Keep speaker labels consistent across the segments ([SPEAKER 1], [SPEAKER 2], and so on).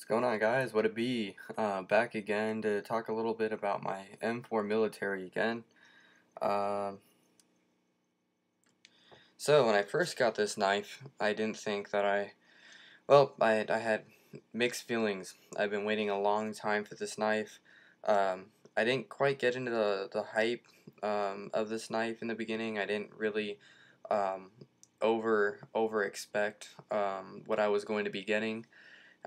[SPEAKER 1] Going on, guys? What it be? Back again to talk a little bit about my M4 military again. Uh, so when I first got this knife, I didn't think that I had mixed feelings. I've been waiting a long time for this knife. Um, I didn't quite get into the hype of this knife in the beginning. I didn't really um, over expect what I was going to be getting.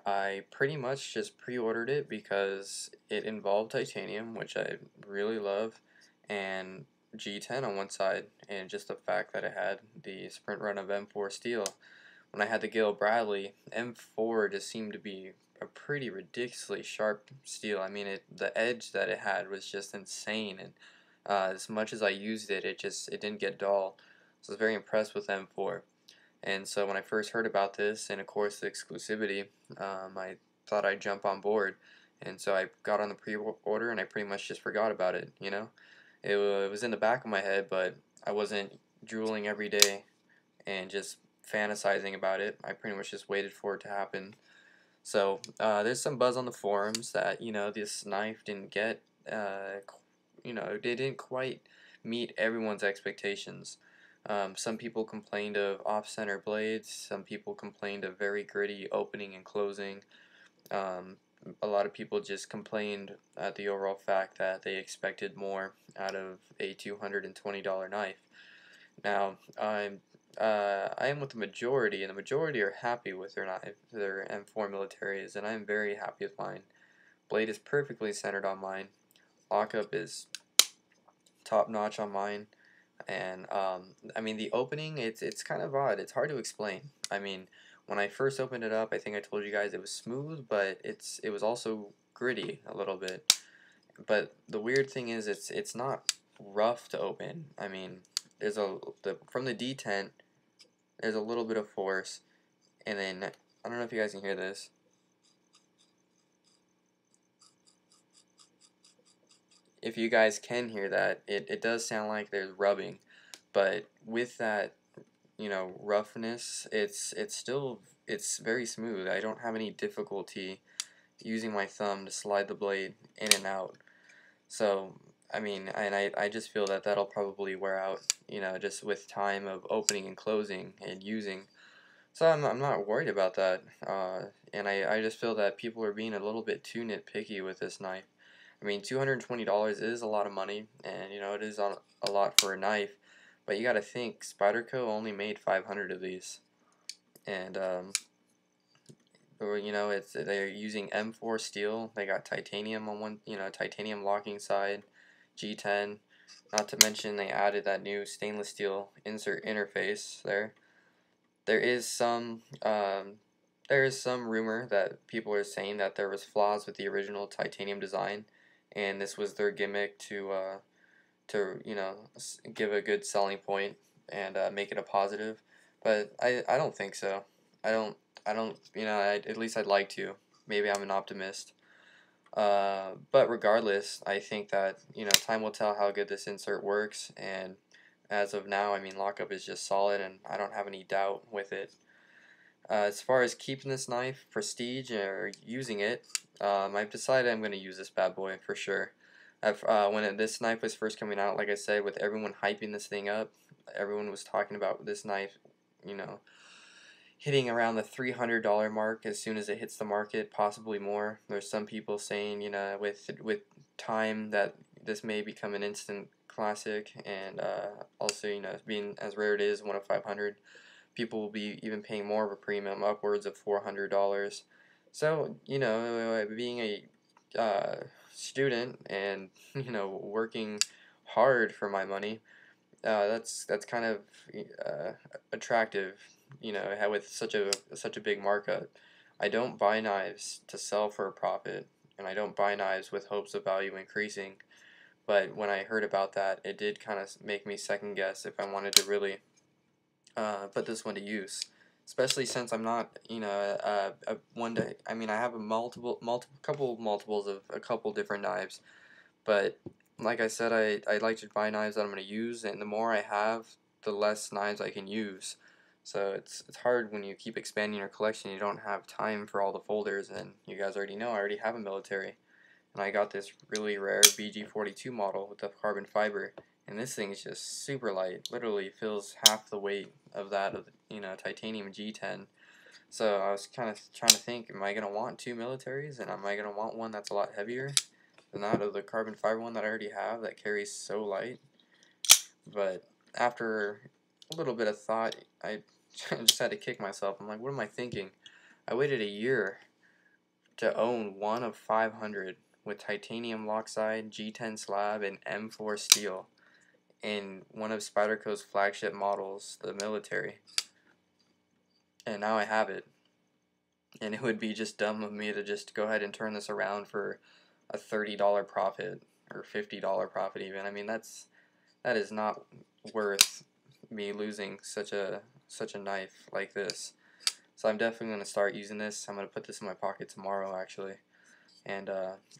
[SPEAKER 1] I pretty much just pre-ordered it because it involved titanium, which I really love, and G10 on one side, and just the fact that it had the sprint run of M4 steel. When I had the Gale Bradley, M4 just seemed to be a pretty ridiculously sharp steel. I mean, the edge that it had was just insane, and as much as I used it, it didn't get dull. So I was very impressed with M4. And so when I first heard about this, and of course the exclusivity, I thought I'd jump on board. And so I got on the pre-order, and I pretty much just forgot about it. It was in the back of my head, but I wasn't drooling every day and just fantasizing about it. I pretty much just waited for it to happen. So there's some buzz on the forums that this knife didn't get, it didn't quite meet everyone's expectations. Some people complained of off-center blades. Some people complained of very gritty opening and closing. Um, a lot of people just complained at the overall fact that they expected more out of a $220 knife. Now, I am with the majority, and the majority are happy with their knife, their M4 militaries, and I'm very happy with mine. Blade is perfectly centered on mine. Lockup is top notch on mine. And I mean, the opening, it's kind of odd. It's hard to explain. I mean, when I first opened it up, I think I told you guys it was smooth, but it was also gritty a little bit. But the weird thing is, it's not rough to open. I mean, from the detent, there's a little bit of force, and then I don't know if you guys can hear this. If you guys can hear that, it does sound like there's rubbing, but with that roughness, it's very smooth. I don't have any difficulty using my thumb to slide the blade in and out. So I mean, and I just feel that that'll probably wear out, just with time of opening and closing and using. So I'm not worried about that. And I just feel that people are being a little bit too nitpicky with this knife. I mean, $220 is a lot of money, and it is a lot for a knife. But you got to think, Spyderco only made 500 of these, and they're using M4 steel. They got titanium on one, titanium locking side, G10. Not to mention they added that new stainless steel insert interface there. There is some rumor that people are saying that there was flaws with the original titanium design, and this was their gimmick to give a good selling point and make it a positive. But I don't think so. I don't at least I'd like to. Maybe I'm an optimist. But regardless, I think that time will tell how good this insert works, and as of now, I mean, lockup is just solid, and I don't have any doubt with it. As far as keeping this knife, prestige, or using it, I've decided I'm going to use this bad boy for sure. This knife was first coming out, like I said, with everyone hyping this thing up, everyone was talking about this knife, you know, hitting around the $300 mark as soon as it hits the market, possibly more. There's some people saying, with time that this may become an instant classic, and also, being as rare it is, 1 of 500, people will be even paying more of a premium, upwards of $400. So, being a student and working hard for my money, that's kind of attractive. With such a big markup. I don't buy knives to sell for a profit, and I don't buy knives with hopes of value increasing. But when I heard about that, it did kind of make me second guess if I wanted to really put this one to use, especially since I'm not, one day. I mean, I have a multiples of a couple different knives, but like I said, I like to buy knives that I'm going to use, and the more I have, the less knives I can use. So it's hard when you keep expanding your collection. You don't have time for all the folders, and you guys already know I already have a military, and I got this really rare BG42 model with the carbon fiber, and this thing is just super light. Literally feels half the weight of that of titanium G10. So I was kind of trying to think, am I gonna want two militaries, and am I gonna want one that's a lot heavier than that of the carbon fiber one that I already have that carries so light? But after a little bit of thought, I just had to kick myself. I'm like, what am I thinking? I waited a year to own one of 500 with titanium Lockside, G10 slab, and M4 steel in one of Spyderco's flagship models, the military. And now I have it. And it would be just dumb of me to just go ahead and turn this around for a $30 profit or $50 profit even. I mean, that is not worth me losing such a knife like this. So I'm definitely going to start using this. I'm going to put this in my pocket tomorrow actually, and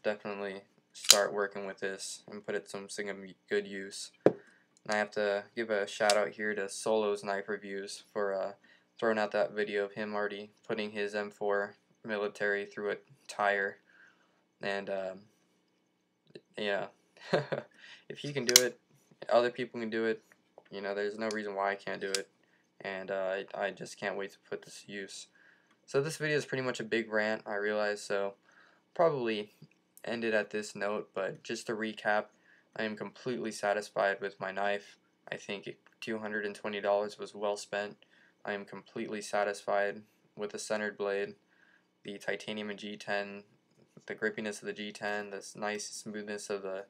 [SPEAKER 1] definitely start working with this and put it to some good use. And I have to give a shout out here to Solo's Knife Reviews for throwing out that video of him already putting his M4 military through a tire. And yeah, if he can do it, other people can do it. You know, there's no reason why I can't do it. And I just can't wait to put this to use. So this video is pretty much a big rant, I realize, so probably end it at this note, but just to recap, I am completely satisfied with my knife. I think $220 was well spent. I am completely satisfied with the centered blade, the titanium and G10, the grippiness of the G10, this nice smoothness of the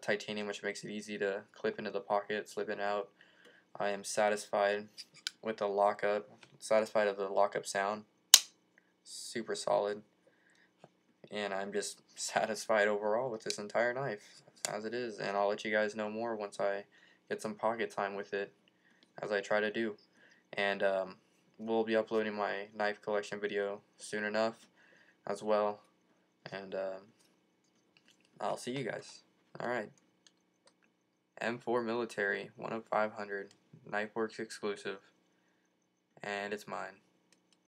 [SPEAKER 1] titanium, which makes it easy to clip into the pocket, slip it out. I am satisfied with the lockup, satisfied of the lockup sound, super solid, and I'm just satisfied overall with this entire knife as it is, and I'll let you guys know more once I get some pocket time with it, as I try to do. And we'll be uploading my knife collection video soon enough as well, and I'll see you guys. Alright, M4 Military, 1 of 500, Knifeworks exclusive, and it's mine.